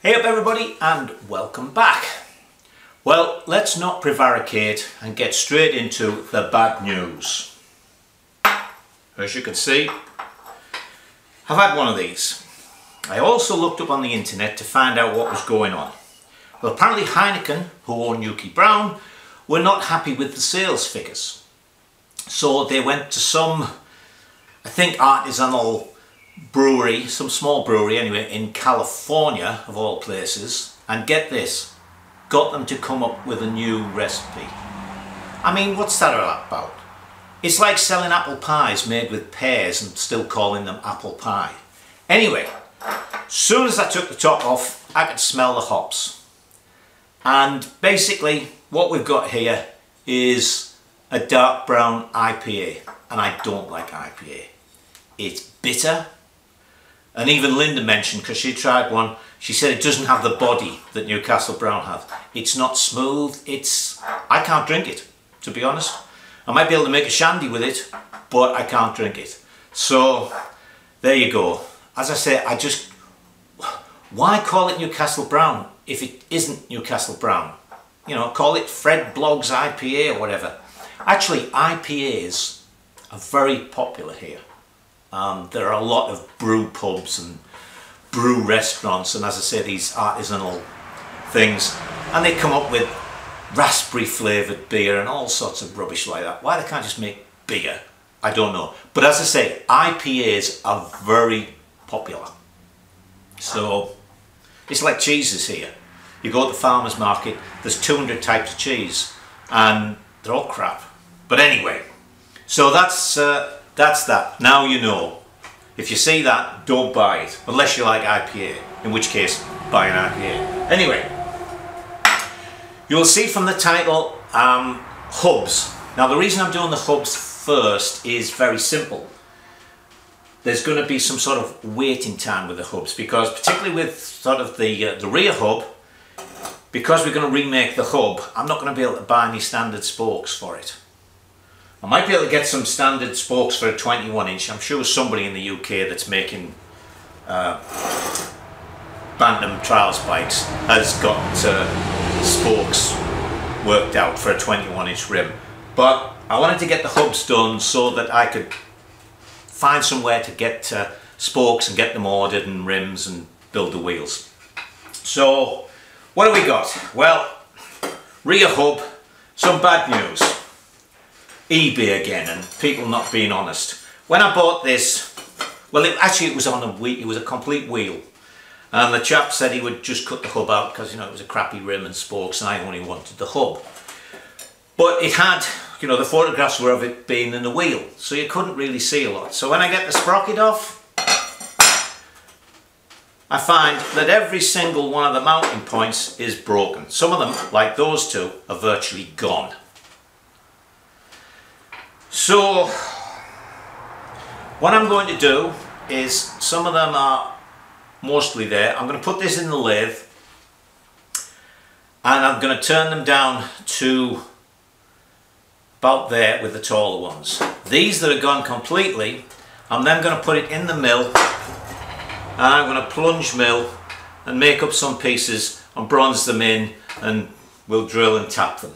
Hey up everybody and welcome back. Well, let's not prevaricate and get straight into the bad news. As you can see, I've had one of these. I also looked up on the internet to find out what was going on. Well, apparently Heineken, who own Yuki Brown, were not happy with the sales figures. So they went to some, I think, artisanal brewery, some small brewery anyway, in California of all places, and get this, got them to come up with a new recipe. I mean, what's that all about? It's like selling apple pies made with pears and still calling them apple pie. Anyway, as soon as I took the top off, I could smell the hops. And basically what we've got here is a dark brown IPA, and I don't like IPA. It's bitter. And even Linda mentioned, because she tried one, she said it doesn't have the body that Newcastle Brown have. It's not smooth, I can't drink it, to be honest. I might be able to make a shandy with it, but I can't drink it. So, there you go. As I say, why call it Newcastle Brown if it isn't Newcastle Brown? You know, call it Fred Blogg's IPA or whatever. Actually, IPAs are very popular here. There are a lot of brew pubs and brew restaurants, and as I say, these artisanal things, and they come up with raspberry flavoured beer and all sorts of rubbish like that. Why they can't just make beer, I don't know. But as I say, IPAs are very popular. So it's like cheeses here. You go to the farmer's market, there's 200 types of cheese, and they're all crap. But anyway, so that's that. Now you know. If you see that, don't buy it. Unless you like IPA. In which case, buy an IPA. Anyway, you'll see from the title, hubs. Now the reason I'm doing the hubs first is very simple. There's going to be some sort of waiting time with the hubs, because particularly with sort of the rear hub, because we're going to remake the hub, I'm not going to be able to buy any standard spokes for it. I might be able to get some standard spokes for a 21 inch. I'm sure somebody in the UK that's making Bantam Trials bikes has got spokes worked out for a 21 inch rim. But I wanted to get the hubs done so that I could find somewhere to get spokes and get them ordered and rims and build the wheels. So what have we got? Well, rear hub, some bad news. eBay again, and people not being honest. When I bought this, well, it was on a wheel. It was a complete wheel, and the chap said he would just cut the hub out because, you know, it was a crappy rim and spokes, and I only wanted the hub. But it had, you know, the photographs were of it being in the wheel, so you couldn't really see a lot. So when I get the sprocket off, I find that every single one of the mounting points is broken. Some of them, like those two, are virtually gone. So what I'm going to do is, some of them are mostly there. I'm going to put this in the lathe and I'm going to turn them down to about there with the taller ones. These that are gone completely, I'm then going to put it in the mill, and I'm going to plunge mill and make up some pieces and bronze them in, and we'll drill and tap them.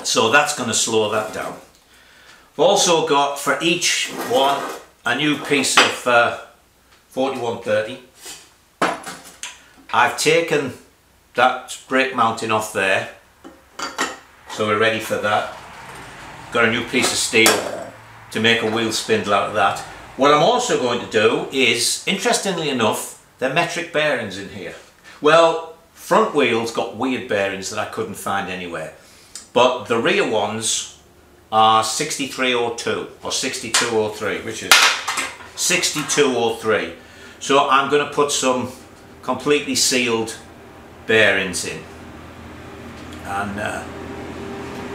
So that's going to slow that down. We've also got for each one a new piece of 4130. I've taken that brake mounting off there, so we're ready for that. Got a new piece of steel to make a wheel spindle out of that. What I'm also going to do is, interestingly enough, they're metric bearings in here. Well, front wheels got weird bearings that I couldn't find anywhere, but the rear ones are 6302 or 6203, which is 6203. So I'm going to put some completely sealed bearings in, and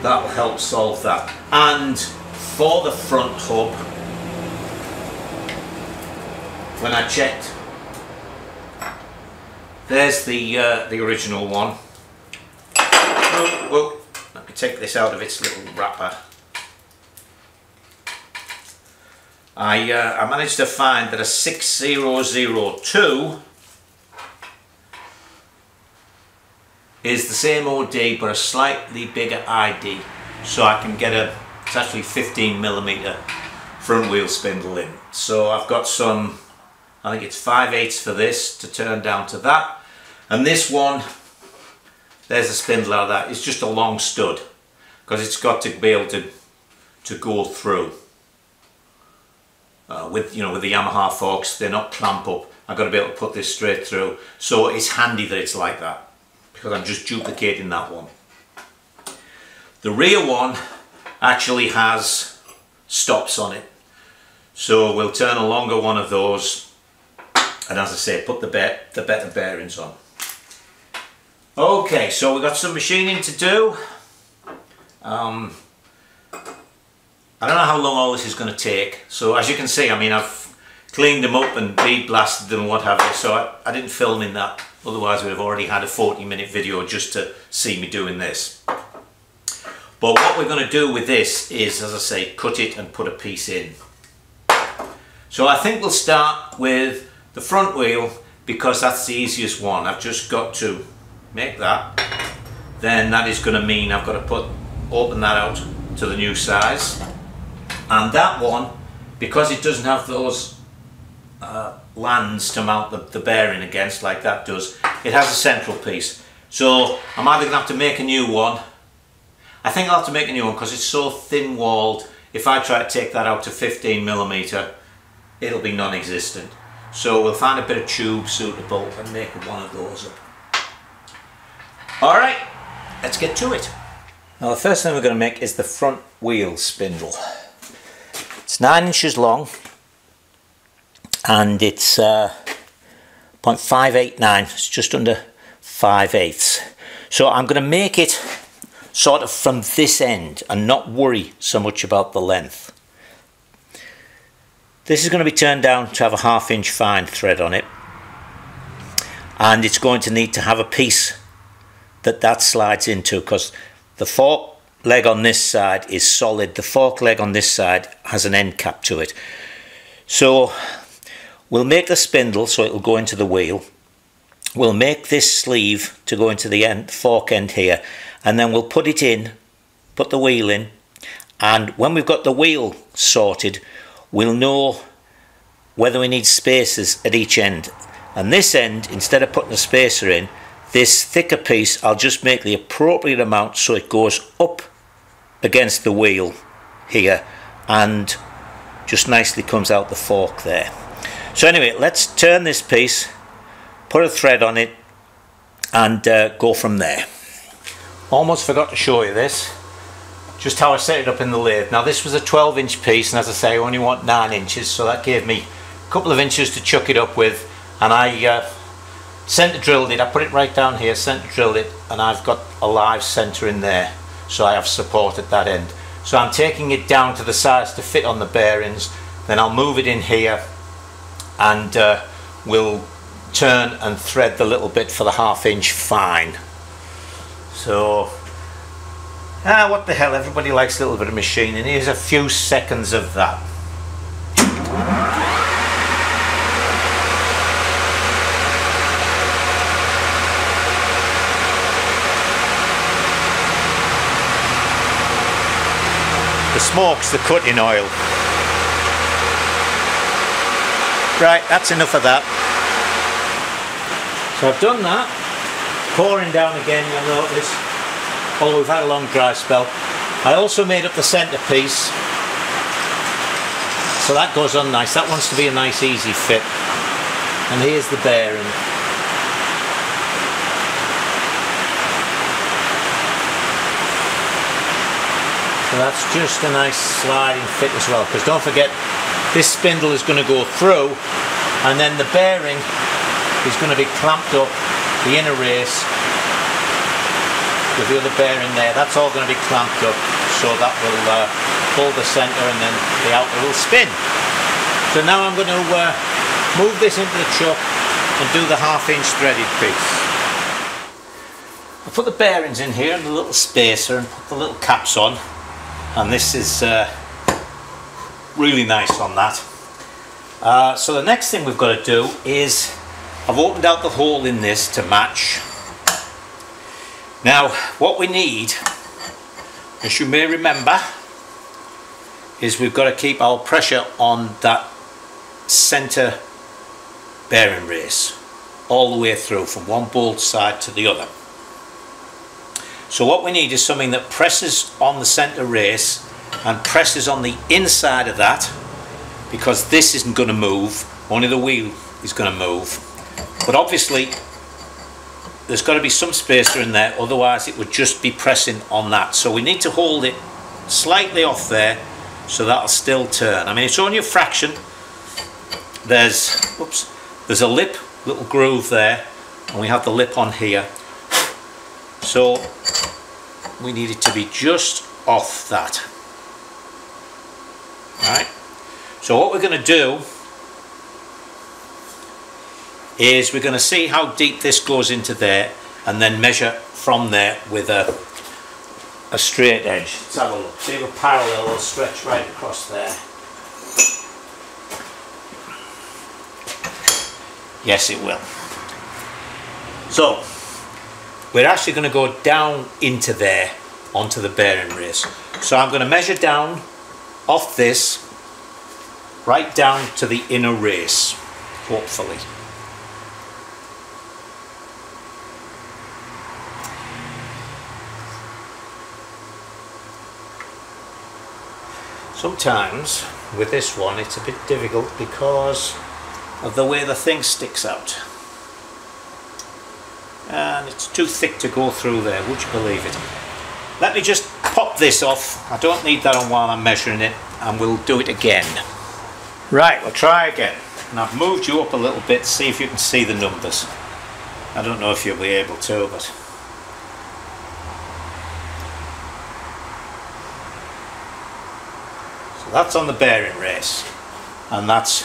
that will help solve that. And for the front hub, when I checked, there's the original one. Well, let me take this out of its little wrapper. I managed to find that a 6002 is the same OD but a slightly bigger ID, so I can get it's actually 15mm front wheel spindle in. So I've got some, I think it's 5/8 for this to turn down to that, and this one, there's a spindle out of that. It's just a long stud because it's got to be able to go through. With the Yamaha forks, they're not clamp up. I've got to be able to put this straight through, so it's handy that it's like that because I'm just duplicating that one. The rear one actually has stops on it, so we'll turn a longer one of those, and as I say, put the better bearings on. Okay, so we've got some machining to do. I don't know how long all this is going to take, so as you can see, I mean, I've cleaned them up and bead blasted them and what have you, so I didn't film in that, otherwise we'd have already had a 40-minute video just to see me doing this. But what we're going to do with this is, as I say, cut it and put a piece in. So I think we'll start with the front wheel because that's the easiest one. I've just got to make that, then that is going to mean I've got to open that out to the new size, and that one, because it doesn't have those lands to mount the bearing against like that does, it has a central piece. So I'm either going to have to make a new one. I think I'll have to make a new one because it's so thin walled. If I try to take that out to 15mm, it'll be non-existent. So we'll find a bit of tube suitable and make one of those up. Alright, let's get to it. Now the first thing we're going to make is the front wheel spindle. It's 9 inches long and it's 0.589, it's just under 5/8. So I'm going to make it sort of from this end and not worry so much about the length. This is going to be turned down to have a 1/2 inch fine thread on it, and it's going to need to have a piece that slides into, because the fork leg on this side is solid, the fork leg on this side has an end cap to it. So we'll make the spindle so it will go into the wheel, we'll make this sleeve to go into the end, fork end here, and then we'll put it in, put the wheel in, and when we've got the wheel sorted, we'll know whether we need spacers at each end. And this end, instead of putting a spacer in, this thicker piece, I'll just make the appropriate amount so it goes up against the wheel here and just nicely comes out the fork there. So anyway, let's turn this piece, put a thread on it, and go from there. Almost forgot to show you this, just how I set it up in the lathe. Now this was a 12-inch piece, and as I say, I only want 9 inches, so that gave me a couple of inches to chuck it up with, and I centre drilled it. I put it right down here, centre drilled it, and I've got a live centre in there, so I have support at that end. So I'm taking it down to the size to fit on the bearings, then I'll move it in here, and we'll turn and thread the little bit for the 1/2 inch fine. So what the hell, everybody likes a little bit of machining. Here's a few seconds of that. The smoke's the cutting oil. Right, that's enough of that. So I've done that. Pouring down again, you'll notice, although we've had a long dry spell. I also made up the centre piece, so that goes on nice. That wants to be a nice easy fit. And here's the bearing. So that's just a nice sliding fit as well, because don't forget, this spindle is going to go through, and then the bearing is going to be clamped up, the inner race with the other bearing there, that's all going to be clamped up, so that will hold the centre, and then the outer will spin. So now I'm going to move this into the chuck and do the 1/2 inch threaded piece. I'll put the bearings in here and the little spacer and put the little caps on, and this is really nice on that. So the next thing we've got to do is, I've opened out the hole in this to match, Now what we need, as you may remember, is we've got to keep our pressure on that centre bearing race all the way through from one bolt side to the other. So what we need is something that presses on the centre race and presses on the inside of that, because this isn't going to move, only the wheel is going to move. But obviously there's got to be some spacer in there, otherwise it would just be pressing on that. So we need to hold it slightly off there so that'll still turn. I mean, it's only a fraction. There's a lip, little groove there, and we have the lip on here. So we need it to be just off that. Right. So what we're going to do is we're going to see how deep this goes into there, and then measure from there with a straight edge. Let's have a look. See if a parallel will stretch right across there. Yes, it will. So we're actually going to go down into there onto the bearing race. So I'm going to measure down off this right down to the inner race, hopefully. Sometimes with this one it's a bit difficult because of the way the thing sticks out, and it's too thick to go through there, would you believe it? Let me just pop this off. I don't need that on while I'm measuring it, and we'll do it again. Right, we'll try again. And I've moved you up a little bit, see if you can see the numbers. I don't know if you'll be able to, but so that's on the bearing race, and that's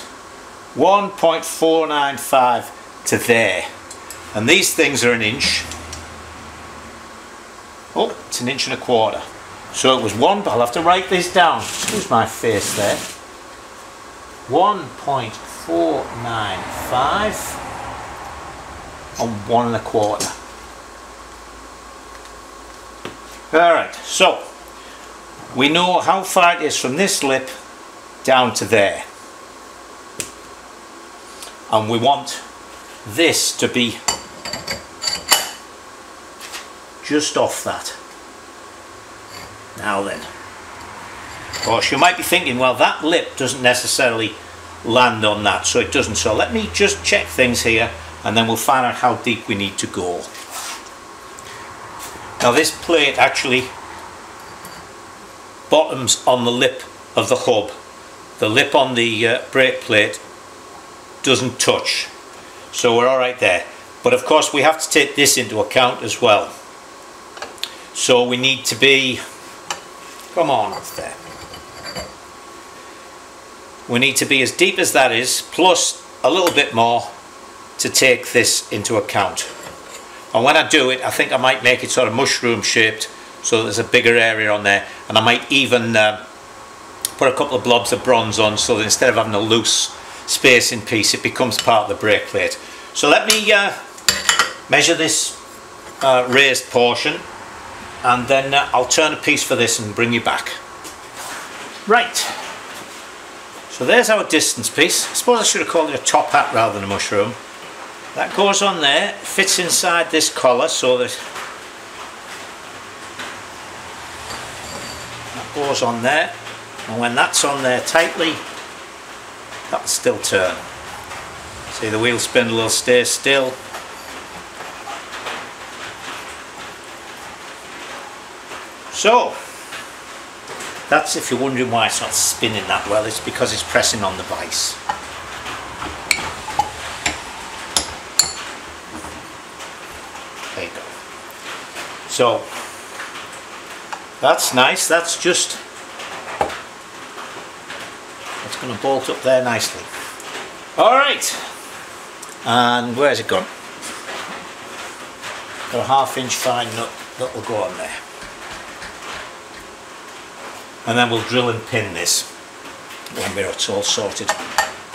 1.495 to there, and these things are an inch. Oh, it's an inch and a quarter. So it was one, but I'll have to write this down. Excuse my face there. 1.495 on 1 1/4. Alright, so we know how far it is from this lip down to there. And we want this to be just off that. Now then, of course you might be thinking, well, that lip doesn't necessarily land on that, so it doesn't. So let me just check things here, and then we'll find out how deep we need to go. Now this plate actually bottoms on the lip of the hub. The lip on the brake plate doesn't touch, so we're all right there. But of course we have to take this into account as well. So we need to be, come on up there. We need to be as deep as that is, plus a little bit more to take this into account. And when I do it, I think I might make it sort of mushroom shaped, so there's a bigger area on there. And I might even put a couple of blobs of bronze on, so that instead of having a loose spacing piece, it becomes part of the brake plate. So let me measure this raised portion, and then I'll turn a piece for this and bring you back. Right, so there's our distance piece. I suppose I should have called it a top hat rather than a mushroom. That goes on there, fits inside this collar, so that goes on there, and when that's on there tightly, that'll still turn. See, the wheel spindle will stay still. So that's, if you're wondering why it's not spinning that well, it's because it's pressing on the vise. There you go. So that's nice. That's just, it's going to bolt up there nicely. Alright, and where's it gone? Got a 1/2 inch fine nut that will go on there. And then we'll drill and pin this when it's all sorted.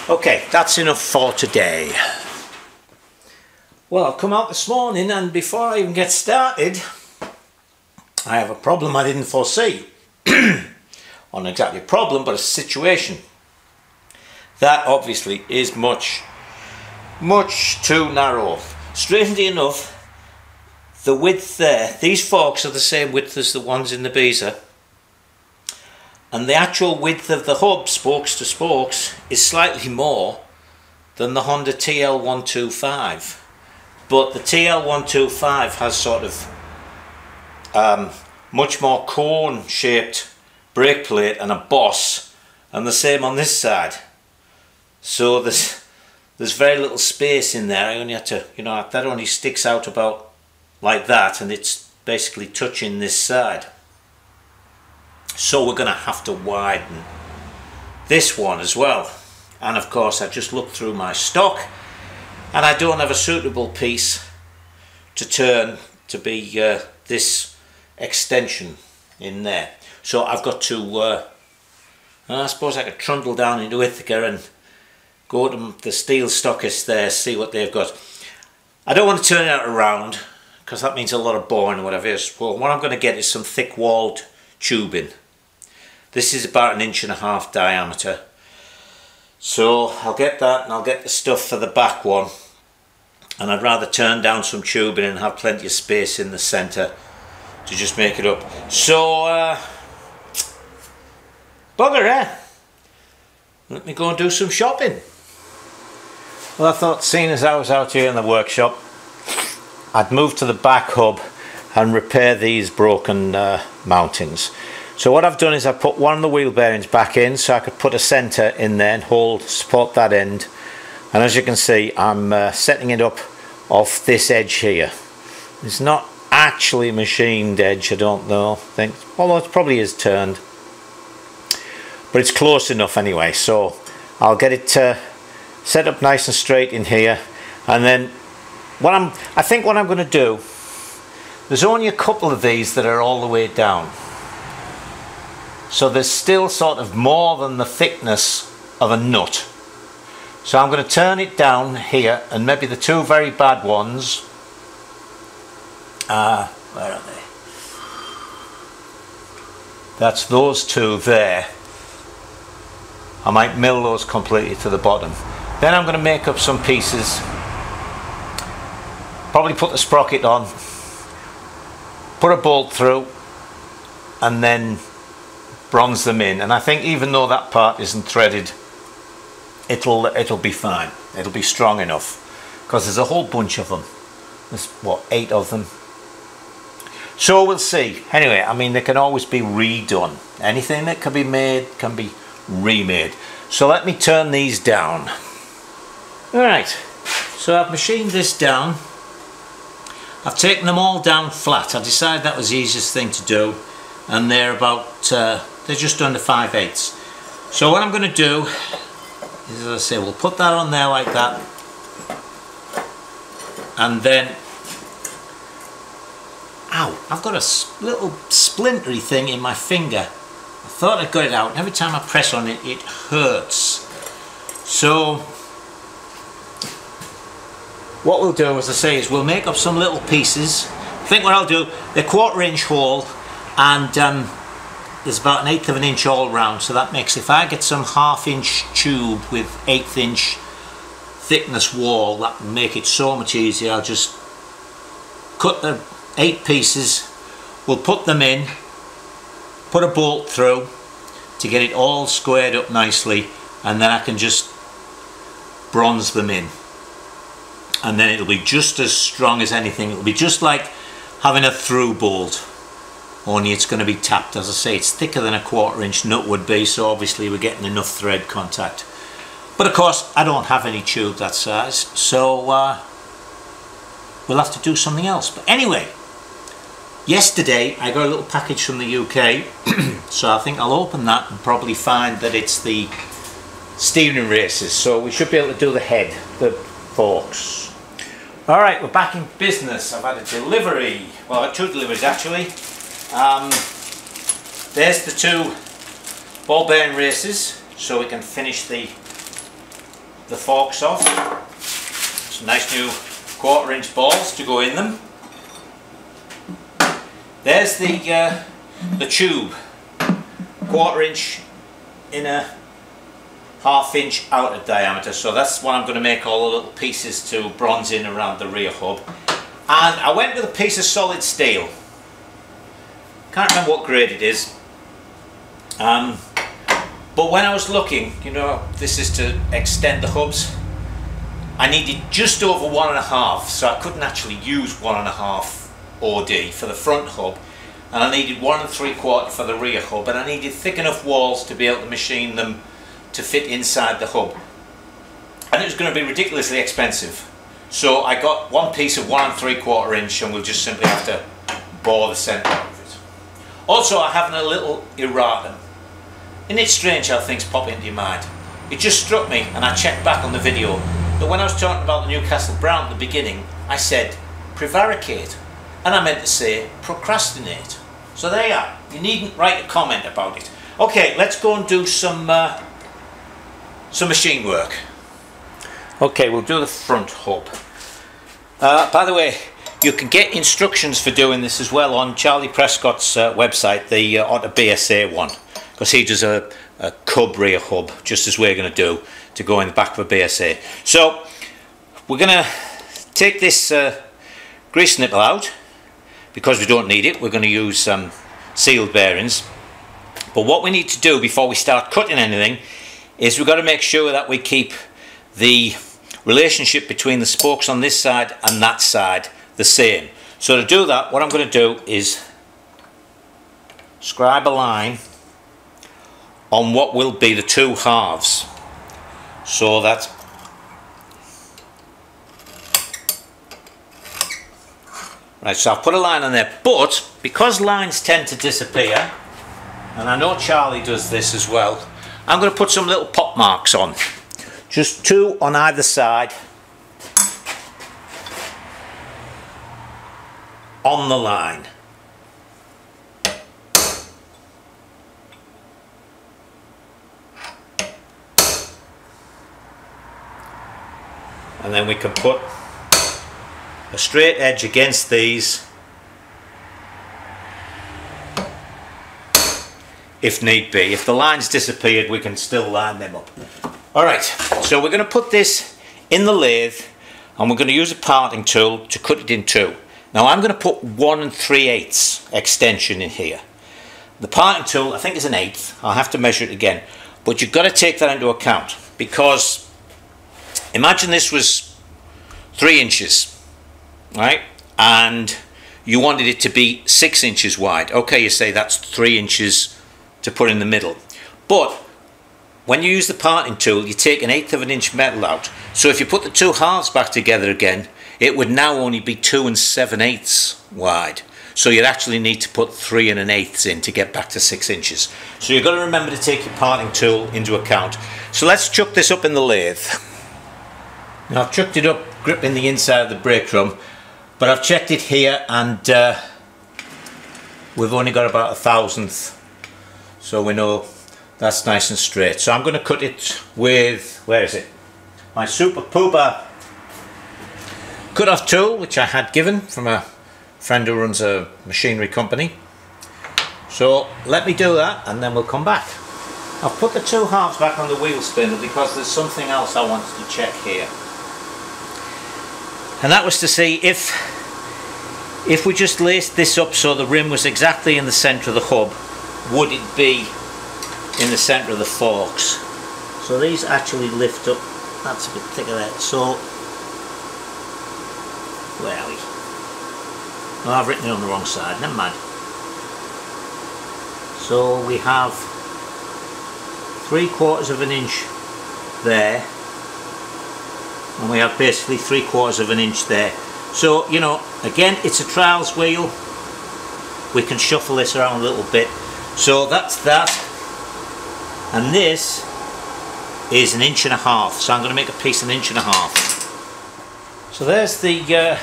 Okay, that's enough for today. Well, I've come out this morning, and before I even get started, I have a problem I didn't foresee. Not exactly a problem, but a situation. That obviously is much too narrow. Strangely enough, the width there, these forks are the same width as the ones in the BSA, and the actual width of the hub, spokes to spokes, is slightly more than the Honda TL125. But the TL125 has sort of much more cone shaped brake plate and a boss, and the same on this side. So there's very little space in there. I only had to, you know, that only sticks out about like that, and it's basically touching this side. So we're going to have to widen this one as well. And of course I just looked through my stock and I don't have a suitable piece to turn to be this extension in there. So I've got to, I suppose I could trundle down into Ithaca and go to the steel stockist there, see what they've got. I don't want to turn it around because that means a lot of boring or whatever it is. Well, what I'm going to get is some thick walled tubing. This is about 1.5 inches diameter. So I'll get that, and I'll get the stuff for the back one. And I'd rather turn down some tubing and have plenty of space in the centre to just make it up. So, bugger, eh? Let me go and do some shopping. Well, I thought, seeing as I was out here in the workshop, I'd move to the back hub and repair these broken mountings. So what I've done is I've put one of the wheel bearings back in so I could put a centre in there and support that end. And as you can see, I'm setting it up off this edge here. It's not actually a machined edge, I don't know, although it probably is turned. But it's close enough anyway, so I'll get it set up nice and straight in here. And then I think what I'm going to do, there's only a couple of these that are all the way down. So there's still sort of more than the thickness of a nut. So I'm going to turn it down here, and maybe the two very bad ones, where are they? That's those two there. I might mill those completely to the bottom. Then I'm going to make up some pieces, probably put the sprocket on, put a bolt through, and then bronze them in. And I think even though that part isn't threaded, it'll be fine. It'll be strong enough, because there's a whole bunch of them. There's what, 8 of them. So we'll see. Anyway, I mean, they can always be redone. Anything that can be made can be remade. So let me turn these down. Alright, so I've machined this down. I've taken them all down flat. I decided that was the easiest thing to do, and they're about they're just under 5/8. So what I'm going to do is, as I say, we'll put that on there like that, and then, ow, I've got a little splintery thing in my finger. I thought I got it out, and every time I press on it, it hurts. So what we'll do, as I say, is we'll make up some little pieces. I think what I'll do, they're 1/4 inch hole, and there's about 1/8 of an inch all round, so that makes, if I get some 1/2 inch tube with 1/8 inch thickness wall, that will make it so much easier. I'll just cut the 8 pieces, we'll put them in, put a bolt through to get it all squared up nicely, and then I can just bronze them in. And then it'll be just as strong as anything. It'll be just like having a through bolt, only it's going to be tapped. As I say, it's thicker than a 1/4 inch nut would be, so obviously we're getting enough thread contact. But of course I don't have any tube that size, so we'll have to do something else. But anyway, yesterday I got a little package from the UK, so I think I'll open that and probably find that it's the steering races, so we should be able to do the head, the forks. Alright, we're back in business. I've had a delivery, well, 2 deliveries actually. There's the 2 ball bearing races, so we can finish the forks off. Some nice new 1/4 inch balls to go in them. there's the tube, 1/4 inch inner, 1/2 inch outer diameter. So that's what I'm going to make all the little pieces to bronze in around the rear hub. And I went with a piece of solid steel. Can't remember what grade it is. But when I was looking, you know, this is to extend the hubs, I needed just over 1.5, so I couldn't actually use 1.5 OD for the front hub, and I needed 1 3/4 for the rear hub, and I needed thick enough walls to be able to machine them to fit inside the hub, and it was going to be ridiculously expensive. So I got one piece of 1 3/4 inch, and we'll just simply have to bore the centre out of it. Also, I have a little erratum. Isn't it strange how things pop into your mind? It just struck me, and I checked back on the video, that when I was talking about the Newcastle Brown at the beginning, I said prevaricate, and I meant to say procrastinate. So there you are. You needn't write a comment about it. Okay, let's go and do some machine work. Okay, we'll do the front hub. By the way, you can get instructions for doing this as well on Charlie Prescott's website, the TriBSA one, because he does a cub rear hub, just as we're going to do, to go in the back of a BSA. So we're going to take this grease nipple out, because we don't need it. We're going to use sealed bearings. But what we need to do before we start cutting anything is we've got to make sure that we keep the relationship between the spokes on this side and that side the same. So to do that, what I'm going to do is scribe a line on what will be the two halves, so that right, so I've put a line on there, but because lines tend to disappear, and I know Charlie does this as well, I'm going to put some little pop marks on, just 2 on either side on the line. And then we can put a straight edge against these if need be. If the lines disappeared, we can still line them up. Alright, so we're going to put this in the lathe, and we're going to use a parting tool to cut it in 2. Now I'm going to put 1 3/8 extension in here. The parting tool, I think, is an 1/8. I'll have to measure it again, but you've got to take that into account, because imagine this was 3 inches, right, and you wanted it to be 6 inches wide. Okay, you say that's 3 inches to put in the middle, but when you use the parting tool, you take 1/8 inch metal out. So if you put the two halves back together again, it would now only be 2 7/8 wide. So you'd actually need to put 3 1/8 in to get back to 6 inches. So you've got to remember to take your parting tool into account. So let's chuck this up in the lathe. Now I've chucked it up, gripping the inside of the brake drum, but I've checked it here, and we've only got about 1/1000th, so we know that's nice and straight. So I'm going to cut it with, where is it? My Super Pooper cut-off tool, which I had given from a friend who runs a machinery company. So let me do that, and then we'll come back. I've put the two halves back on the wheel spindle because there's something else I wanted to check here. And that was to see if we just laced this up so the rim was exactly in the centre of the hub, would it be in the centre of the forks? So these actually lift up. That's a bit thicker there. So where are we? Oh, I've written it on the wrong side, never mind. So we have 3/4 inch there, and we have basically 3/4 inch there. So, you know, again, it's a trials wheel. We can shuffle this around a little bit. So that's that, and this is 1.5 inches. So I'm going to make a piece 1.5 inches. So there's the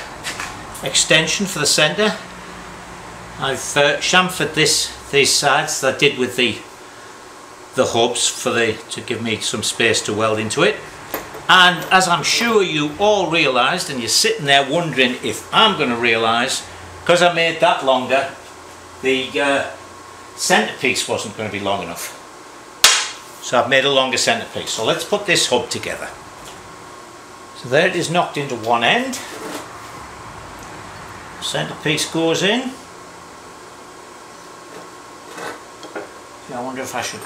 extension for the centre. I've chamfered these sides that I did with the hubs to give me some space to weld into it. And as I'm sure you all realised, and you're sitting there wondering if I'm going to realise, because I made that longer, the centerpiece wasn't going to be long enough. So I've made a longer centerpiece. So let's put this hub together. So there it is, knocked into one end. Centerpiece goes in. I wonder if I should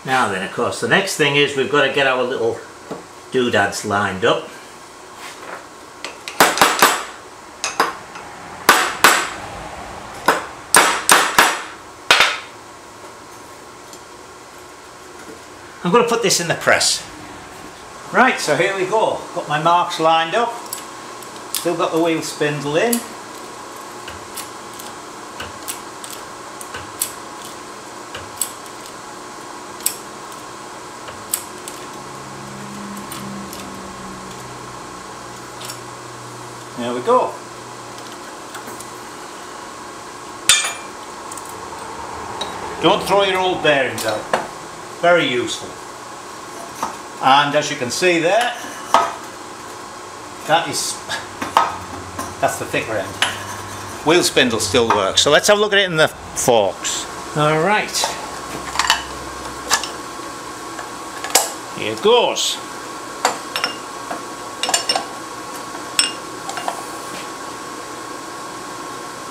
now then, of course, the next thing is we've got to get our little doodads lined up. I'm going to put this in the press. Right, so here we go. Got my marks lined up. Still got the wheel spindle in. There we go. Don't throw your old bearings out. Very useful. And as you can see there, that's the thicker end. Wheel spindle still works. So let's have a look at it in the forks. Alright. Here it goes.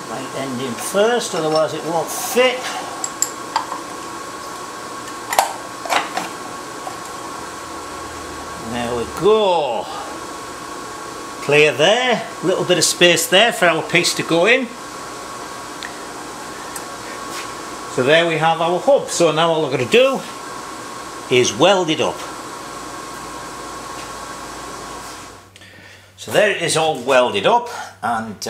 Right end in first, otherwise it won't fit. There we go. Clear there, a little bit of space there for our piece to go in. So there we have our hub. So now all I've got to do is weld it up. So there it is, all welded up, and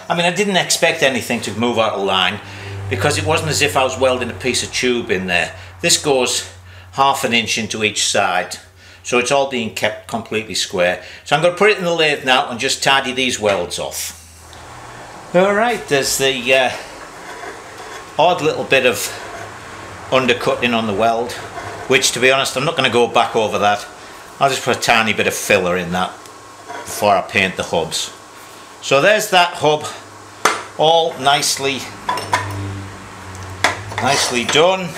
I mean, I didn't expect anything to move out of line because it wasn't as if I was welding a piece of tube in there. This goes ½ an inch into each side, so it's all being kept completely square. So I'm going to put it in the lathe now and just tidy these welds off. Alright, there's the odd little bit of undercutting on the weld, which, to be honest, I'm not going to go back over that. I'll just put a tiny bit of filler in that before I paint the hubs. So there's that hub, all nicely done.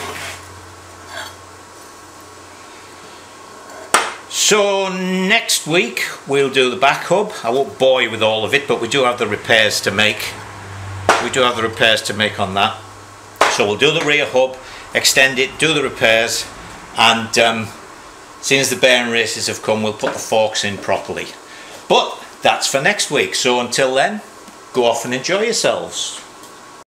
So next week we'll do the back hub. I won't bore you with all of it, but we do have the repairs to make. We do have the repairs to make on that. So we'll do the rear hub, extend it, do the repairs, and seeing as the bearing races have come, we'll put the forks in properly. But that's for next week. So until then, go off and enjoy yourselves.